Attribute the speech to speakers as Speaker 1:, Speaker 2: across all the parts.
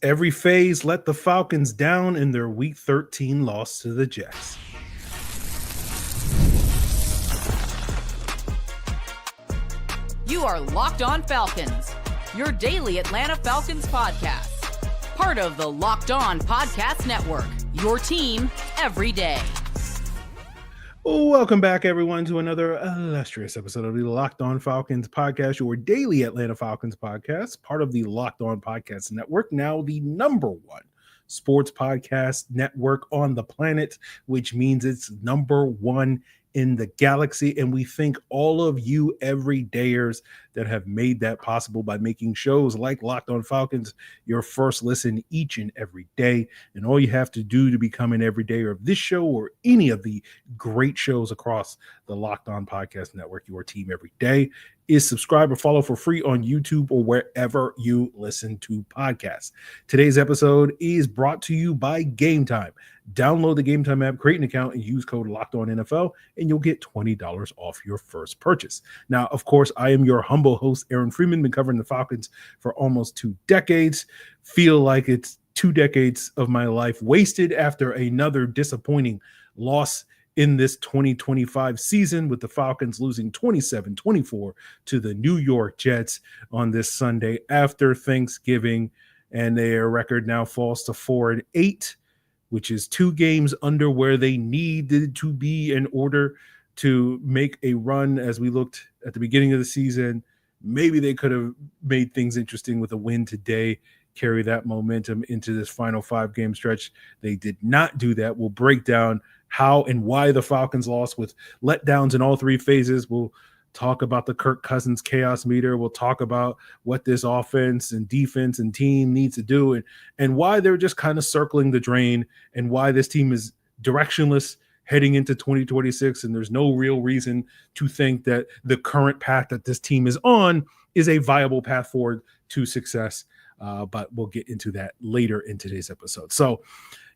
Speaker 1: Every phase let the Falcons down in their Week 13 loss to the Jets.
Speaker 2: You are Locked On Falcons, your daily Atlanta Falcons podcast. Part of the Locked On Podcast Network, your team every day.
Speaker 1: Welcome back, everyone, to another illustrious episode of the Locked On Falcons podcast, your daily Atlanta Falcons podcast, part of the Locked On Podcast Network, now the number one sports podcast network on the planet, which means it's number one in the galaxy. And we thank all of you everydayers that have made that possible by making shows like Locked On Falcons your first listen each and every day. And all you have to do to become an everydayer of this show or any of the great shows across the Locked On Podcast Network, your team every day, is subscribe or follow for free on YouTube or wherever you listen to podcasts. Today's episode is brought to you by Game Time. Download the Game Time app, create an account, and use code LOCKEDONNFL, and you'll get $20 off your first purchase. Now, of course, I am your humble host, Aaron Freeman, been covering the Falcons for almost 2 decades. Feel like it's 2 decades of my life wasted after another disappointing loss in this 2025 season, with the Falcons losing 27-24 to the New York Jets on this Sunday after Thanksgiving, and their record now falls to 4-8, which is 2 games under where they needed to be in order to make a run. As we looked at the beginning of the season, maybe they could have made things interesting with a win today, carry that momentum into this final 5-game stretch. They did not do that. We'll break down how and why the Falcons lost with letdowns in all 3 phases. We'll talk about the Kirk Cousins chaos meter. We'll talk about what this offense and defense and team needs to do, and why they're just kind of circling the drain, and why this team is directionless heading into 2026. And there's no real reason to think that the current path that this team is on is a viable path forward to success. But we'll get into that later in today's episode. So,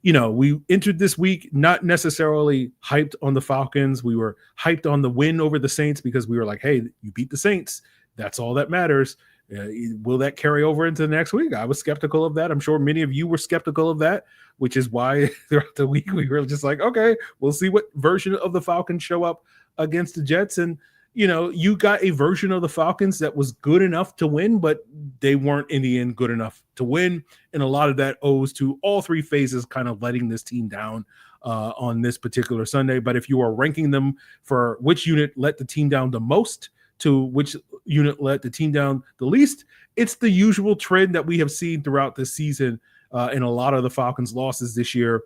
Speaker 1: we entered this week not necessarily hyped on the Falcons. We were hyped on the win over the Saints because we were like, hey, you beat the Saints. That's all that matters. Will that carry over into the next week? I was skeptical of that. I'm sure many of you were skeptical of that, which is why throughout the week we were just like, okay, we'll see what version of the Falcons show up against the Jets. And you got a version of the Falcons that was good enough to win, but they weren't in the end good enough to win. And a lot of that owes to all 3 phases kind of letting this team down on this particular Sunday. But if you are ranking them for which unit let the team down the most to which unit let the team down the least, it's the usual trend that we have seen throughout this season in a lot of the Falcons' losses this year,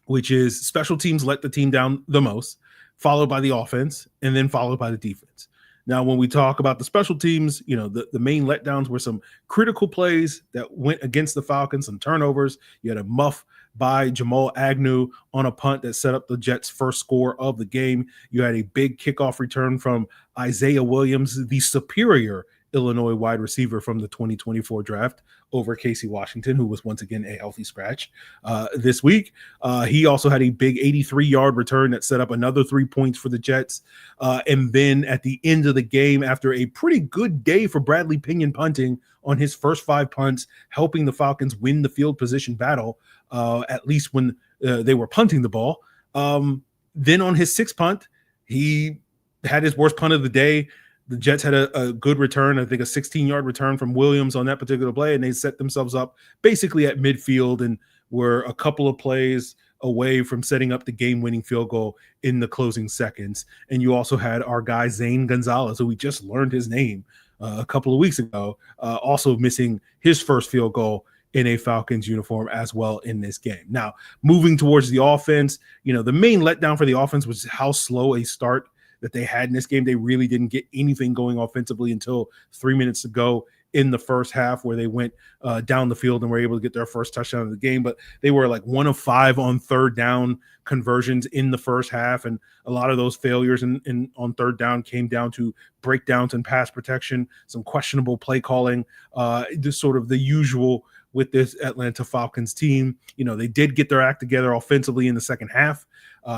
Speaker 1: which is special teams let the team down the most, followed by the offense, and then followed by the defense. Now, when we talk about the special teams, the main letdowns were some critical plays that went against the Falcons, some turnovers. You had a muff by Jamal Agnew on a punt that set up the Jets' first score of the game. You had a big kickoff return from Isaiah Williams, the superior Illinois wide receiver from the 2024 draft, over Casey Washington, who was once again a healthy scratch this week. He also had a big 83-yard return that set up another 3 points for the Jets. And then at the end of the game, after a pretty good day for Bradley Pinion punting on his first 5 punts, helping the Falcons win the field position battle, at least when they were punting the ball. Then on his 6th punt, he had his worst punt of the day. The Jets had a good return, I think a 16-yard return from Williams on that particular play, and they set themselves up basically at midfield and were a couple of plays away from setting up the game-winning field goal in the closing seconds. And you also had our guy Zane Gonzalez, who we just learned his name a couple of weeks ago, also missing his first field goal in a Falcons uniform as well in this game. Now, moving towards the offense, the main letdown for the offense was how slow a start that they had in this game. They really didn't get anything going offensively until 3 minutes to go in the first half, where they went down the field and were able to get their first touchdown of the game. But they were like 1 of 5 on 3rd down conversions in the first half. And a lot of those failures on 3rd down came down to breakdowns and pass protection, some questionable play calling, just sort of the usual with this Atlanta Falcons team. They did get their act together offensively in the second half.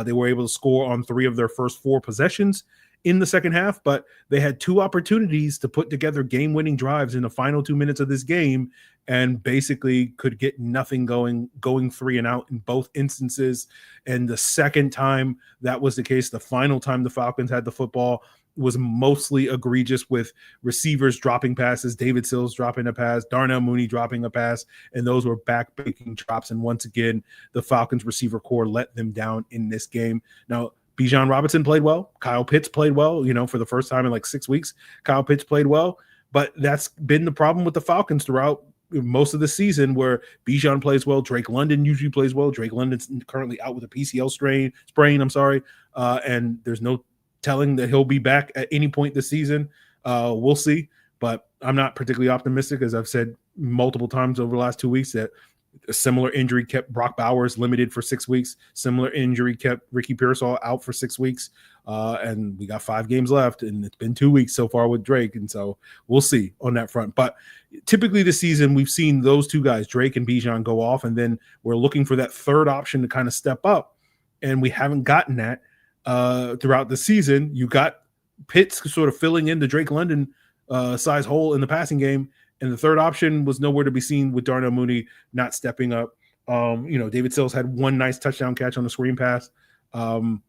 Speaker 1: They were able to score on 3 of their first 4 possessions in the second half, but they had 2 opportunities to put together game-winning drives in the final 2 minutes of this game and basically could get nothing going 3 and out in both instances. And the second time that was the case, the final time the Falcons had the football, was mostly egregious with receivers dropping passes, David Sills dropping a pass, Darnell Mooney dropping a pass, and those were back-breaking drops. And once again, the Falcons receiver core let them down in this game. Now, Bijan Robinson played well. Kyle Pitts played well, for the first time in like 6 weeks. Kyle Pitts played well, but that's been the problem with the Falcons throughout most of the season, where Bijan plays well. Drake London usually plays well. Drake London's currently out with a PCL sprain, and there's no telling that he'll be back at any point this season. We'll see, but I'm not particularly optimistic, as I've said multiple times over the last 2 weeks, that a similar injury kept Brock Bowers limited for 6 weeks. Similar injury kept Ricky Pearsall out for 6 weeks. And we got 5 games left, and it's been 2 weeks so far with Drake. And so we'll see on that front. But typically this season, we've seen those 2 guys, Drake and Bijan, go off, and then we're looking for that third option to kind of step up. And we haven't gotten that throughout the season. You got Pitts sort of filling in the Drake London size hole in the passing game. And the third option was nowhere to be seen with Darnell Mooney not stepping up. David Sills had 1 nice touchdown catch on the screen pass. Other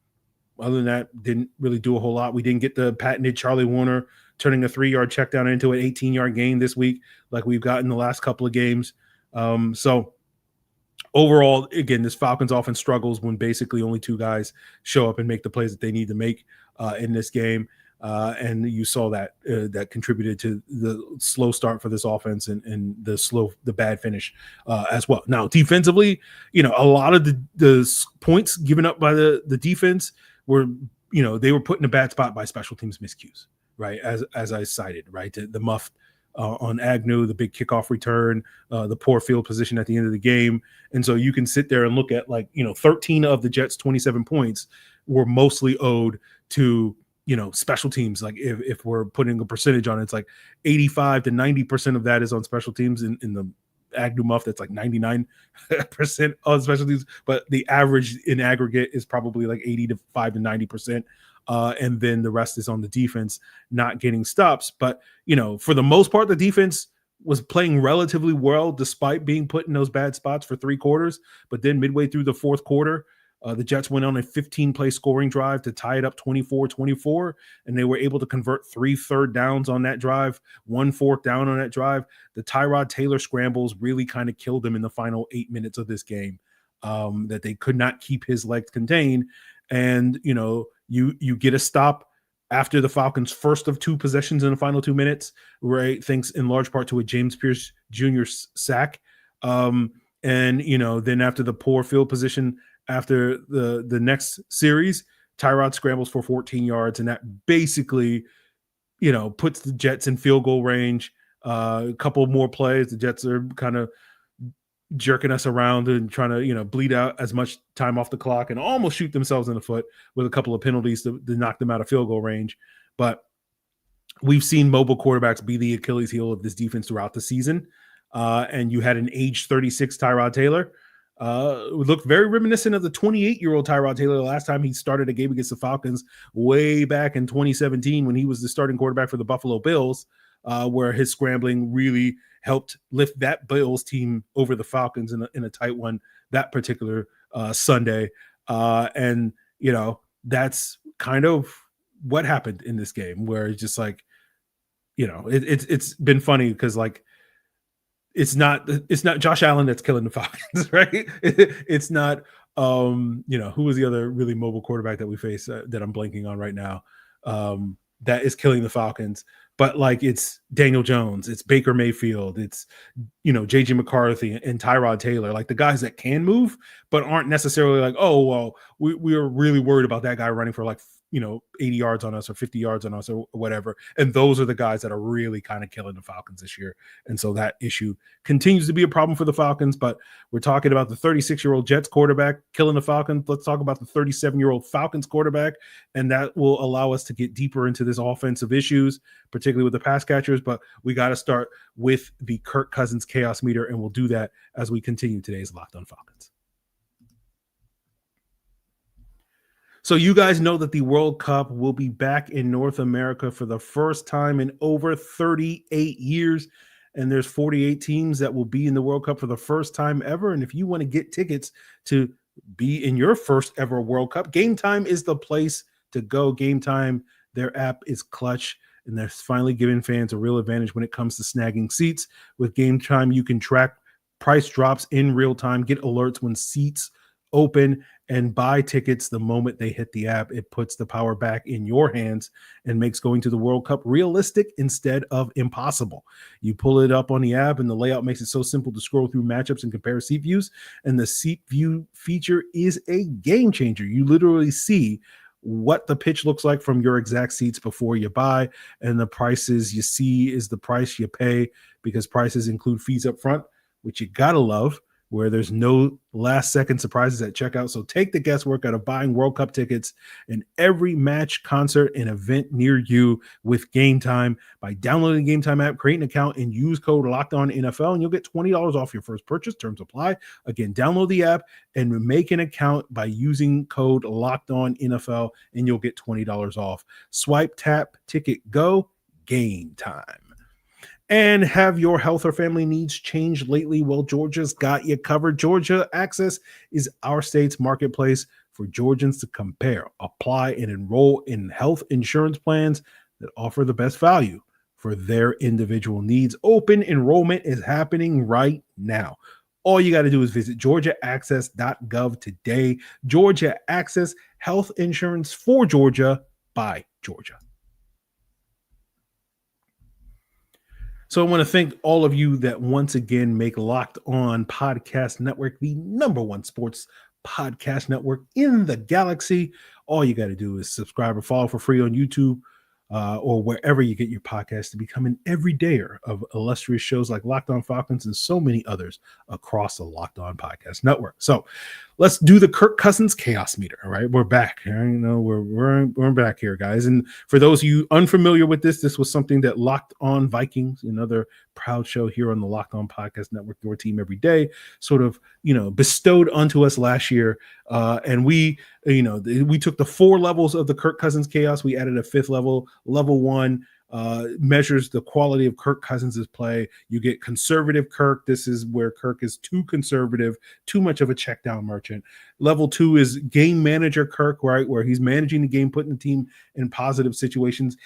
Speaker 1: than that, didn't really do a whole lot. We didn't get the patented Charlie Warner turning a 3-yard check down into an 18-yard gain this week like we've gotten the last couple of games. So overall, again, this Falcons offense struggles when basically only 2 guys show up and make the plays that they need to make in this game. And you saw that that contributed to the slow start for this offense and the bad finish as well. Now, defensively, a lot of the points given up by the defense were, they were put in a bad spot by special teams miscues, right? As I cited, right? The muff on Agnew, the big kickoff return, the poor field position at the end of the game. And so you can sit there and look at 13 of the Jets' 27 points were mostly owed to special teams. Like if we're putting a percentage on it, it's like 85 to 90% of that is on special teams. In the Agnew muff, that's like 99% on special teams, but the average in aggregate is probably like 85 to 90%. And then the rest is on the defense not getting stops. But, for the most part, the defense was playing relatively well despite being put in those bad spots for 3 quarters. But then midway through the fourth quarter, the Jets went on a 15-play scoring drive to tie it up 24-24, and they were able to convert 3 third downs on that drive, 1 fourth down on that drive. The Tyrod Taylor scrambles really kind of killed them in the final 8 minutes of this game, that they could not keep his legs contained. And, you get a stop after the Falcons' first of 2 possessions in the final 2 minutes, right? Thanks in large part to a James Pierce Jr. sack. And, then after the poor field position after the next series, Tyrod scrambles for 14 yards, and that basically, puts the Jets in field goal range. A couple more plays, the Jets are kind of jerking us around and trying to, bleed out as much time off the clock and almost shoot themselves in the foot with a couple of penalties to knock them out of field goal range. But we've seen mobile quarterbacks be the Achilles heel of this defense throughout the season. And you had an age 36 Tyrod Taylor. Looked very reminiscent of the 28-year-old Tyrod Taylor the last time he started a game against the Falcons way back in 2017 when he was the starting quarterback for the Buffalo Bills, where his scrambling really helped lift that Bills team over the Falcons in a tight one that particular Sunday. And, that's kind of what happened in this game, where it's just like, it's been funny because it's not Josh Allen that's killing the Falcons, right? It's not, who was the other really mobile quarterback that we face that I'm blanking on right now that is killing the Falcons. But it's Daniel Jones, it's Baker Mayfield, it's, JJ McCarthy and Tyrod Taylor, the guys that can move, but aren't necessarily we are really worried about that guy running for 80 yards on us or 50 yards on us or whatever. And those are the guys that are really kind of killing the Falcons this year. And so that issue continues to be a problem for the Falcons, but we're talking about the 36-year-old Jets quarterback killing the Falcons. Let's talk about the 37-year-old Falcons quarterback. And that will allow us to get deeper into this offensive issues, particularly with the pass catchers. But we got to start with the Kirk Cousins chaos meter. And we'll do that as we continue today's Locked On Falcons. So you guys know that the World Cup will be back in North America for the first time in over 38 years. And there's 48 teams that will be in the World Cup for the first time ever. And if you want to get tickets to be in your first ever World Cup, Game Time is the place to go. Game Time, their app is clutch, and they're finally giving fans a real advantage when it comes to snagging seats. With Game Time, you can track price drops in real time, get alerts when seats open, and buy tickets the moment they hit the app. It puts the power back in your hands and makes going to the World Cup realistic instead of impossible. You pull it up on the app, and the layout makes it so simple to scroll through matchups and compare seat views. And the seat view feature is a game changer. You literally see what the pitch looks like from your exact seats before you buy, and the prices you see is the price you pay, because prices include fees up front, which you gotta love, where there's no last second surprises at checkout. So take the guesswork out of buying World Cup tickets in every match, concert, and event near you with Game Time. By downloading the Game Time app, create an account, and use code LOCKEDONNFL, and you'll get $20 off your first purchase. Terms apply. Again, download the app and make an account by using code LOCKEDONNFL, and you'll get $20 off. Swipe, tap, ticket, go. Game Time. And have your health or family needs changed lately? Well, Georgia's got you covered. Georgia Access is our state's marketplace for Georgians to compare, apply, and enroll in health insurance plans that offer the best value for their individual needs. Open enrollment is happening right now. All you got to do is visit georgiaaccess.gov today. Georgia Access, health insurance for Georgia by Georgia. So I want to thank all of you that once again make Locked On Podcast Network the number one sports podcast network in the galaxy. All you got to do is subscribe or follow for free on YouTube or wherever you get your podcast to become an everydayer of illustrious shows like Locked On Falcons and so many others across the Locked On Podcast Network. So let's do the Kirk Cousins chaos meter. All right, we're back. We're back here, guys. And for those of you unfamiliar with this was something that Locked On Vikings, another proud show here on the Locked On Podcast Network, your team every day, sort of bestowed onto us last year. And we took the 4 levels of the Kirk Cousins chaos. We added a 5th level. Level 1 measures the quality of Kirk Cousins' play. You get conservative Kirk. This is where Kirk is too conservative, too much of a check down merchant. Level 2 is game manager Kirk, right, where he's managing the game, putting the team in positive situations.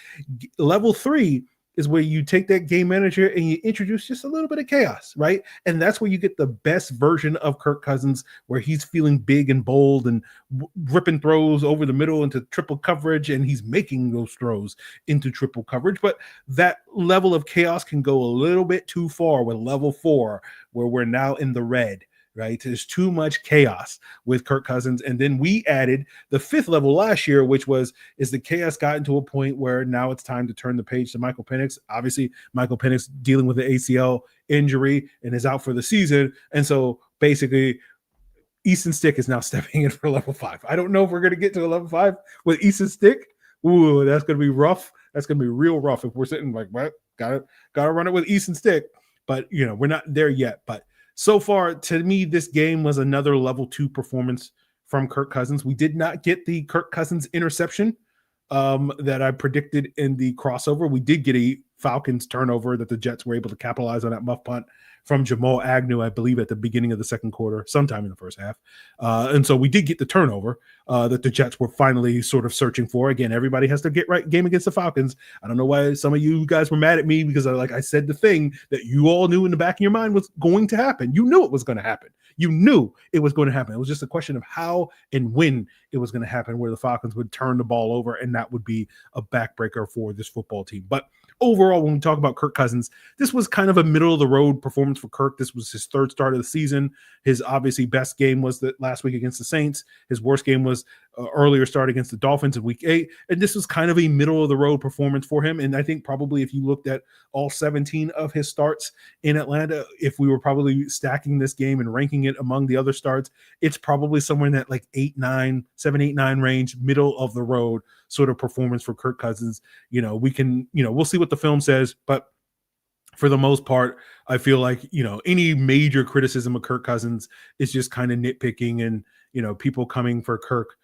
Speaker 1: Level 3 is where you take that game manager and you introduce just a little bit of chaos, right? And that's where you get the best version of Kirk Cousins, where he's feeling big and bold and ripping throws over the middle into triple coverage, and he's making those throws into triple coverage. But that level of chaos can go a little bit too far with level 4, where we're now in the red. Right, there's too much chaos with Kirk Cousins. And then we added the 5th level last year, which is the chaos gotten to a point where now it's time to turn the page to Michael Penix. Obviously, Michael Penix dealing with the ACL injury and is out for the season. And so basically, Easton Stick is now stepping in for level 5. I don't know if we're going to get to a level 5 with Easton Stick. Ooh, that's going to be rough. That's going to be real rough if we're sitting like, what? Gotta run it with Easton Stick. But, we're not there yet. But so far, to me, this game was another level 2 performance from Kirk Cousins. We did not get the Kirk Cousins interception that I predicted in the crossover. We did get a Falcons turnover that the Jets were able to capitalize on, that muff punt from Jamal Agnew, I believe, at the beginning of the second quarter, sometime in the first half. And so we did get the turnover that the Jets were finally sort of searching for. Again, everybody has to get right game against the Falcons. I don't know why some of you guys were mad at me, because I said the thing that you all knew in the back of your mind was going to happen. You knew it was going to happen. You knew it was going to happen. It was just a question of how and when it was going to happen, where the Falcons would turn the ball over, and that would be a backbreaker for this football team. But overall, when we talk about Kirk Cousins, this was kind of a middle-of-the-road performance for Kirk. This was his 3rd start of the season. His obviously best game was the last week against the Saints. His worst game was earlier start against the Dolphins in week 8. And this was kind of a middle-of-the-road performance for him. And I think probably if you looked at all 17 of his starts in Atlanta, if we were probably stacking this game and ranking it among the other starts, it's probably somewhere in that like 7, 8, 9 range, middle-of-the-road sort of performance for Kirk Cousins. We can, we'll see what the film says, but for the most part, I feel like, any major criticism of Kirk Cousins is just kind of nitpicking and, people coming for Kirk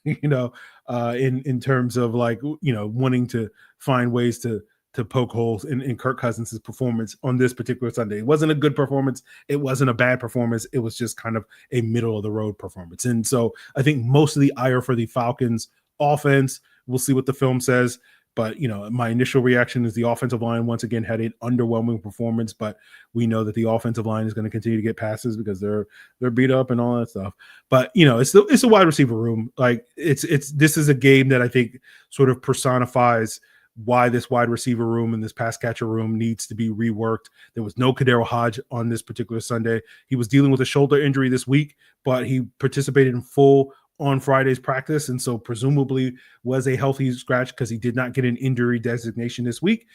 Speaker 1: in terms of like, wanting to find ways to poke holes in Kirk Cousins' performance on this particular Sunday. It wasn't a good performance. It wasn't a bad performance. It was just kind of a middle of the road performance. And so I think most of the ire for the Falcons offense, we'll see what the film says. But, my initial reaction is the offensive line once again had an underwhelming performance, but we know that the offensive line is going to continue to get passes because they're beat up and all that stuff. But, it's a wide receiver room. Like this is a game that I think sort of personifies why this wide receiver room and this pass catcher room needs to be reworked. There was no Kadero Hodge on this particular Sunday. He was dealing with a shoulder injury this week, but he participated in full on Friday's practice, and so presumably was a healthy scratch because he did not get an injury designation this week.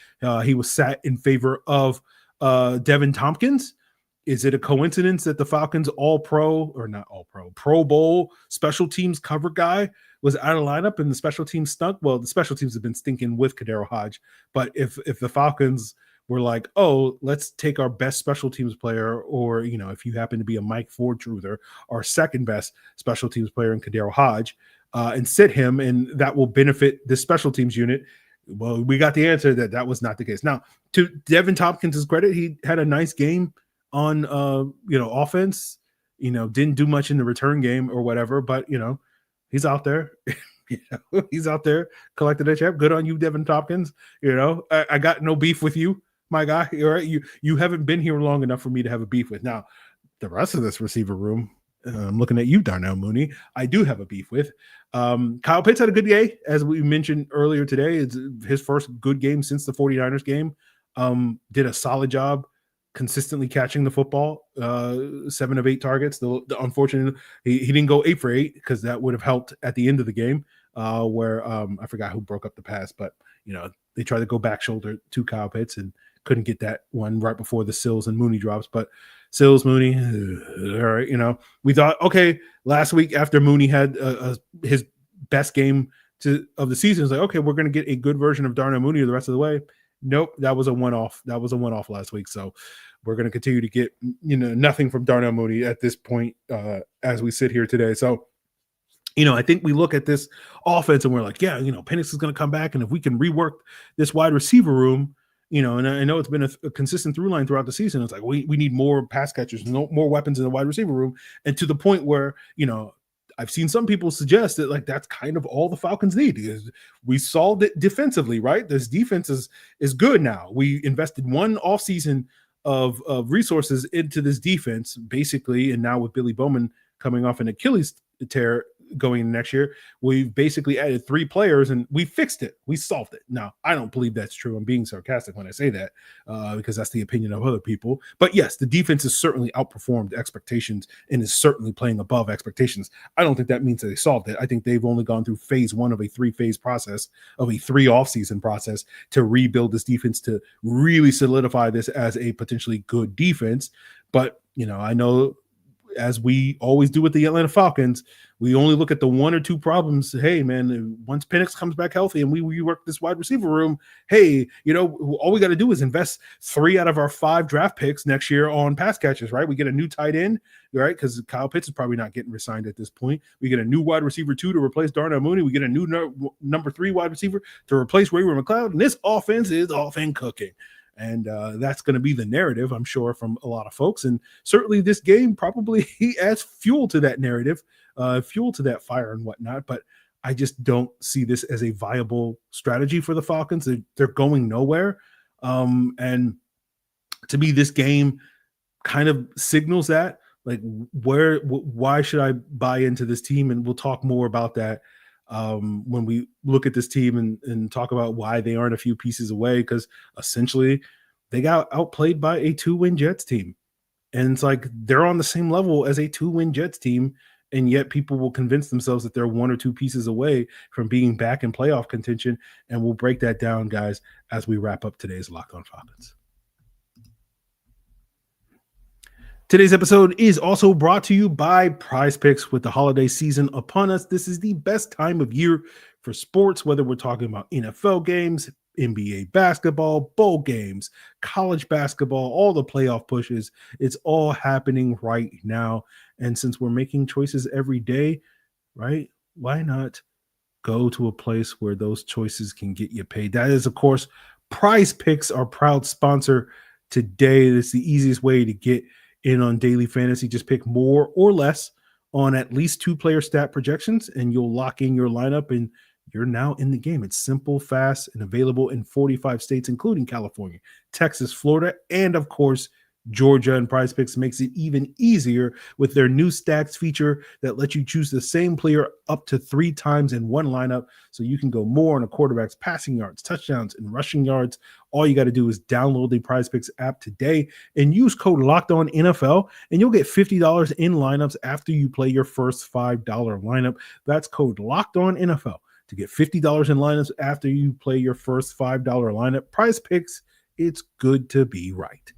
Speaker 1: He was sat in favor of Devin Tompkins. Is it a coincidence that the Falcons Pro Bowl special teams cover guy was out of lineup and the special teams stunk? Well, the special teams have been stinking with Kadero Hodge, but if the Falcons were like, oh, let's take our best special teams player, or, if you happen to be a Mike Ford truther, our second best special teams player in Kadero Hodge, and sit him, and that will benefit the special teams unit. Well, we got the answer that was not the case. Now, to Devin Tompkins' credit, he had a nice game on, offense, didn't do much in the return game or whatever, but, he's out there. He's out there collecting a check. Good on you, Devin Tompkins. I got no beef with you, my guy. All right, you haven't been here long enough for me to have a beef with. Now, the rest of this receiver room, I'm looking at you, Darnell Mooney, I do have a beef with. Kyle Pitts had a good day, as we mentioned earlier today. It's his first good game since the 49ers game. Did a solid job consistently catching the football, 7 of 8 targets. The unfortunate, he didn't go 8 for 8 because that would have helped at the end of the game, where I forgot who broke up the pass, but they tried to go back shoulder to Kyle Pitts and couldn't get that one right before the Sills and Mooney drops. But Sills, Mooney, all right, we thought, okay, last week after Mooney had his best game of the season, it's like, okay, we're going to get a good version of Darnell Mooney the rest of the way. Nope, that was a one-off. That was a one-off last week. So we're going to continue to get nothing from Darnell Mooney at this point as we sit here today. So, I think we look at this offense and we're like, yeah, Penix is going to come back, and if we can rework this wide receiver room, and I know it's been a consistent through line throughout the season. It's like we need more pass catchers, more weapons in the wide receiver room, and to the point where I've seen some people suggest that like that's kind of all the Falcons need. Is we solved it defensively, right? This defense is good now. We invested one offseason of resources into this defense, basically, and now with Billy Bowman coming off an Achilles tear going into next year, we've basically added 3 players and we fixed it. We solved it. Now, I don't believe that's true. I'm being sarcastic when I say that because that's the opinion of other people. But yes, the defense has certainly outperformed expectations and is certainly playing above expectations. I don't think that means that they solved it. I think they've only gone through phase 1 of a 3-phase process, of a 3 offseason process to rebuild this defense, to really solidify this as a potentially good defense. But, I know, as we always do with the Atlanta Falcons, we only look at the 1 or 2 problems. Hey, man, once Penix comes back healthy and we rework this wide receiver room, hey, all we got to do is invest 3 out of our 5 draft picks next year on pass catchers, right? We get a new tight end, right? Because Kyle Pitts is probably not getting re-signed at this point. We get a new wide receiver 2 to replace Darnell Mooney. We get a new number 3 wide receiver to replace Raymond McLeod. And this offense is off and cooking. And that's going to be the narrative, I'm sure, from a lot of folks. And certainly this game probably adds fuel to that narrative, fuel to that fire and whatnot. But I just don't see this as a viable strategy for the Falcons. They're going nowhere. And to me, this game kind of signals that, like, why should I buy into this team? And we'll talk more about that when we look at this team and talk about why they aren't a few pieces away, because essentially they got outplayed by a 2-win Jets team. And it's like they're on the same level as a 2-win Jets team, and yet people will convince themselves that they're 1 or 2 pieces away from being back in playoff contention. And we'll break that down, guys, as we wrap up today's Locked On Falcons. Today's episode is also brought to you by Prize Picks. With the holiday season upon us, this is the best time of year for sports, whether we're talking about NFL games, NBA basketball, bowl games, college basketball, all the playoff pushes. It's all happening right now. And since we're making choices every day, right, why not go to a place where those choices can get you paid? That is, of course, Prize Picks, our proud sponsor today. That's the easiest way to get in on daily fantasy. Just pick more or less on at least 2-player stat projections, and you'll lock in your lineup, and you're now in the game. It's simple, fast, and available in 45 states, including California, Texas, Florida, and of course, Georgia. And Prize Picks makes it even easier with their new stacks feature that lets you choose the same player up to 3 times in one lineup, so you can go more on a quarterback's passing yards, touchdowns, and rushing yards. All you got to do is download the Prize Picks app today and use code LOCKEDONNFL, and you'll get $50 in lineups after you play your first $5 lineup. That's code LOCKEDONNFL to get $50 in lineups after you play your first $5 lineup. Prize Picks, it's good to be right.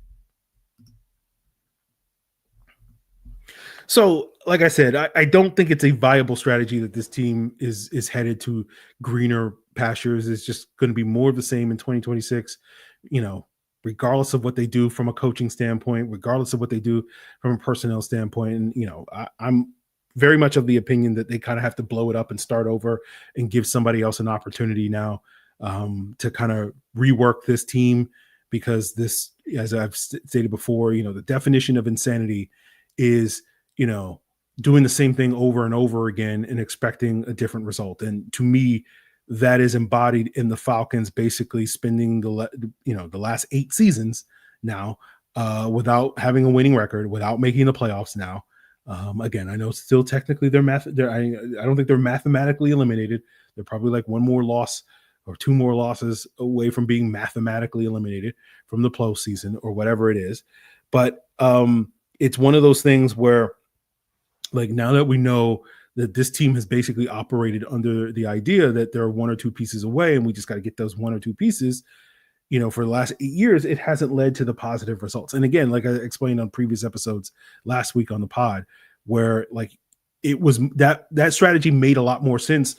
Speaker 1: So, like I said, I don't think it's a viable strategy that this team is headed to greener pastures. It's just going to be more of the same in 2026, regardless of what they do from a coaching standpoint, regardless of what they do from a personnel standpoint. And, I'm very much of the opinion that they kind of have to blow it up and start over and give somebody else an opportunity now to kind of rework this team, because this, as I've stated before, the definition of insanity is doing the same thing over and over again and expecting a different result. And to me, that is embodied in the Falcons basically spending the last 8 seasons now without having a winning record, without making the playoffs now. Again, I know still technically I don't think they're mathematically eliminated. They're probably like 1 more loss or 2 more losses away from being mathematically eliminated from the postseason or whatever it is. But it's one of those things where, like, now that we know that this team has basically operated under the idea that there are 1 or 2 pieces away, and we just got to get those 1 or 2 pieces, for the last 8 years, it hasn't led to the positive results. And again, like I explained on previous episodes last week on the pod, where like it was that strategy made a lot more sense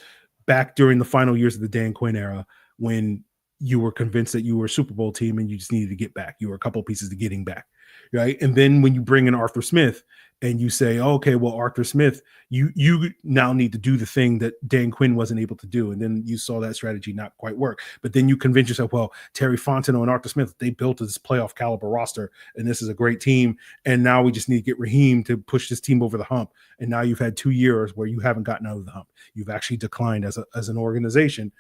Speaker 1: back during the final years of the Dan Quinn era, when you were convinced that you were a Super Bowl team and you just needed to get back. You were a couple pieces to getting back. Right. And then when you bring in Arthur Smith and you say, oh, okay, well, Arthur Smith, you now need to do the thing that Dan Quinn wasn't able to do. And then you saw that strategy not quite work. But then you convince yourself, well, Terry Fontenot and Arthur Smith, they built this playoff caliber roster, and this is a great team. And now we just need to get Raheem to push this team over the hump. And now you've had 2 years where you haven't gotten out of the hump. You've actually declined as an organization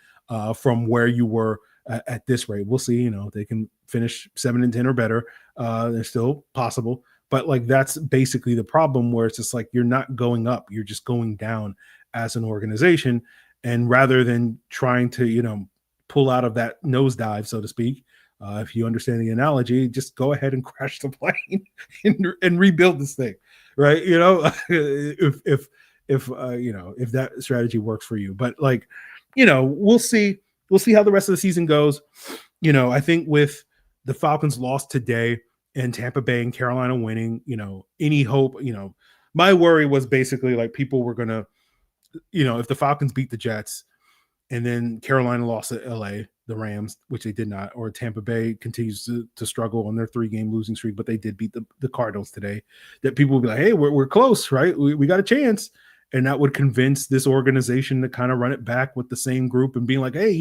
Speaker 1: from where you were at this rate. We'll see. They can finish 7-10 or better. They're still possible. But like, that's basically the problem, where it's just like, you're not going up, you're just going down as an organization. And rather than trying to, pull out of that nosedive, so to speak, if you understand the analogy, just go ahead and crash the plane and rebuild this thing. Right. If that strategy works for you. But like, we'll see how the rest of the season goes. I think with the Falcons lost today and Tampa Bay and Carolina winning, any hope, my worry was basically like, people were going to, if the Falcons beat the Jets and then Carolina lost to LA, the Rams, which they did not, or Tampa Bay continues to struggle on their 3-game losing streak, but they did beat the Cardinals today, that people would be like, hey, we're close, right? We got a chance. And that would convince this organization to kind of run it back with the same group and being like, hey,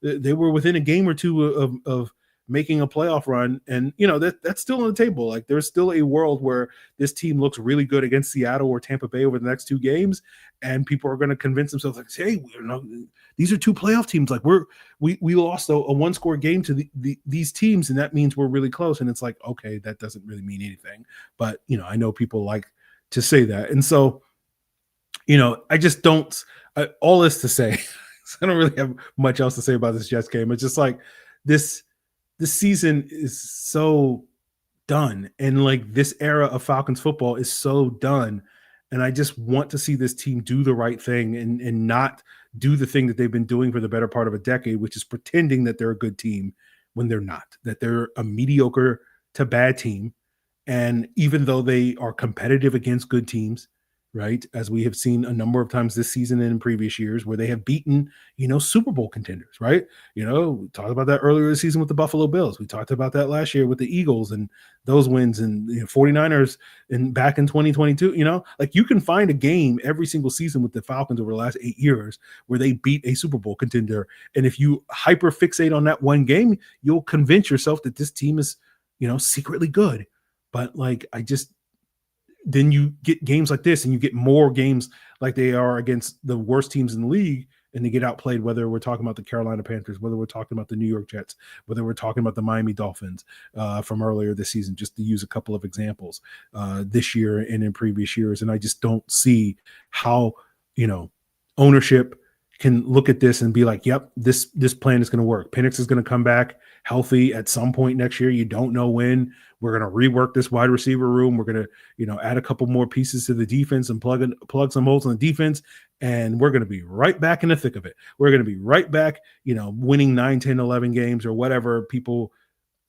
Speaker 1: they were within a game or two of making a playoff run. And, that's still on the table. Like, there's still a world where this team looks really good against Seattle or Tampa Bay over the next 2 games. And people are going to convince themselves like, hey, these are 2 playoff teams. Like, we lost a 1-score game to these teams, and that means we're really close. And it's like, okay, that doesn't really mean anything. But, I know people like to say that. And so, I just don't, all this to say, I don't really have much else to say about this Jets game. It's just like, this season is so done. And like, this era of Falcons football is so done. And I just want to see this team do the right thing and not do the thing that they've been doing for the better part of a decade, which is pretending that they're a good team when they're not, that they're a mediocre to bad team. And even though they are competitive against good teams, right? As we have seen a number of times this season and in previous years where they have beaten, Super Bowl contenders, right? We talked about that earlier this season with the Buffalo Bills. We talked about that last year with the Eagles and those wins, and 49ers and back in 2022, like you can find a game every single season with the Falcons over the last 8 years where they beat a Super Bowl contender. And if you hyper fixate on that one game, you'll convince yourself that this team is, secretly good. But then you get games like this and you get more games like they are against the worst teams in the league, and they get outplayed, whether we're talking about the Carolina Panthers, whether we're talking about the New York Jets, whether we're talking about the Miami Dolphins from earlier this season, just to use a couple of examples this year and in previous years. And I just don't see how, ownership can look at this and be like, yep, this plan is going to work. Penix is going to come back healthy at some point next year. You don't know when. We're going to rework this wide receiver room. We're going to, add a couple more pieces to the defense and plug some holes in the defense. And we're going to be right back in the thick of it. We're going to be right back, winning 9, 10, 11 games or whatever people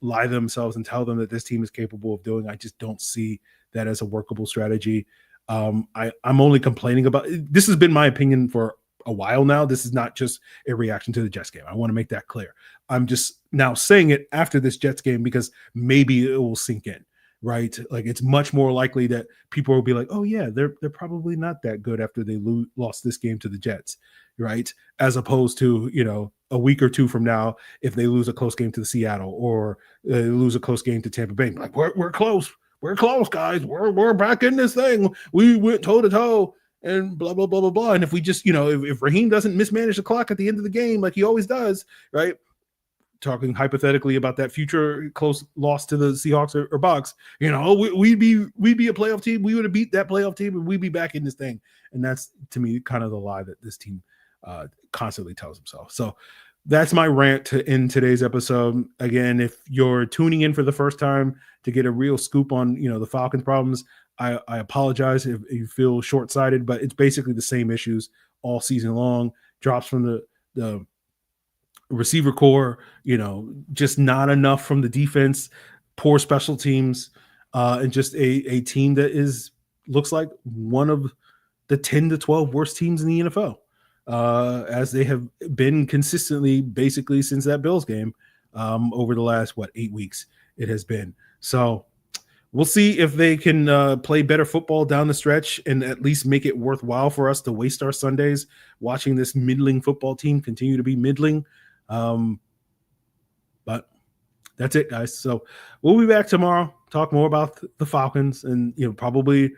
Speaker 1: lie to themselves and tell them that this team is capable of doing. I just don't see that as a workable strategy. I'm only complaining about this. Has been my opinion for a while now. This is not just a reaction to the Jets game. I want to make that clear. I'm just now saying it after this Jets game because maybe it will sink in, right? Like it's much more likely that people will be like, oh yeah, they're probably not that good after they lost this game to the Jets, right? As opposed to, a week or two from now, if they lose a close game to the Seattle or they lose a close game to Tampa Bay, like we're close. We're close, guys. We're back in this thing. We went toe to toe. And blah, blah, blah, blah, blah. And if we just, if Raheem doesn't mismanage the clock at the end of the game like he always does, right? Talking hypothetically about that future close loss to the Seahawks or Bucs, we'd be a playoff team. We would have beat that playoff team and we'd be back in this thing. And that's, to me, kind of the lie that this team constantly tells themselves. So that's my rant in today's episode. Again, if you're tuning in for the first time to get a real scoop on, the Falcons' problems, I apologize if you feel short-sighted, but it's basically the same issues all season long. Drops from the receiver core, just not enough from the defense, poor special teams, and just a team that looks like one of the 10 to 12 worst teams in the NFL, as they have been consistently basically since that Bills game over the last, 8 weeks it has been. So we'll see if they can play better football down the stretch and at least make it worthwhile for us to waste our Sundays watching this middling football team continue to be middling. But that's it, guys. So we'll be back tomorrow, talk more about the Falcons and, probably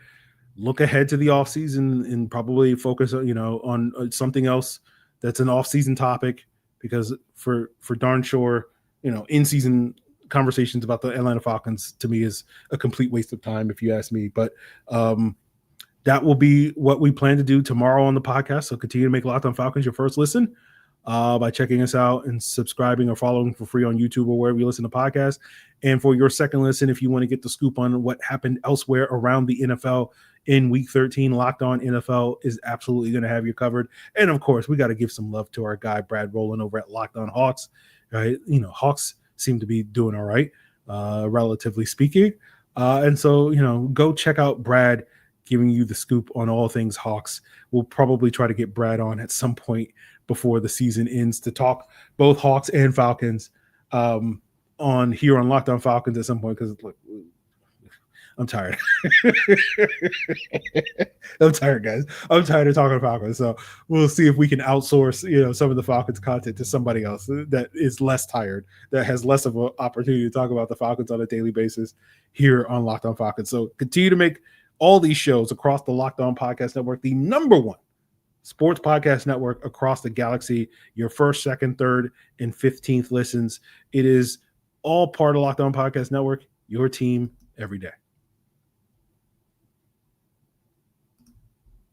Speaker 1: look ahead to the offseason and probably focus, on something else that's an offseason topic, because for darn sure, in-season conversations about the Atlanta Falcons to me is a complete waste of time, if you ask me. But that will be what we plan to do tomorrow on the podcast. So continue to make Locked On Falcons your first listen by checking us out and subscribing or following for free on YouTube or wherever you listen to podcasts. And for your second listen, if you want to get the scoop on what happened elsewhere around the NFL in Week 13, Locked On NFL is absolutely going to have you covered. And of course, we got to give some love to our guy Brad Rowland over at Locked On Hawks. Right? Hawks seem to be doing all right, relatively speaking. And so, go check out Brad giving you the scoop on all things Hawks. We'll probably try to get Brad on at some point before the season ends to talk both Hawks and Falcons on Locked On Falcons at some point, because look, I'm tired. I'm tired, guys. I'm tired of talking Falcons. So we'll see if we can outsource, some of the Falcons content to somebody else that is less tired, that has less of an opportunity to talk about the Falcons on a daily basis here on Locked On Falcons. So continue to make all these shows across the Locked On Podcast Network the number one sports podcast network across the galaxy. Your first, second, third, and 15th listens. It is all part of Locked On Podcast Network, your team every day.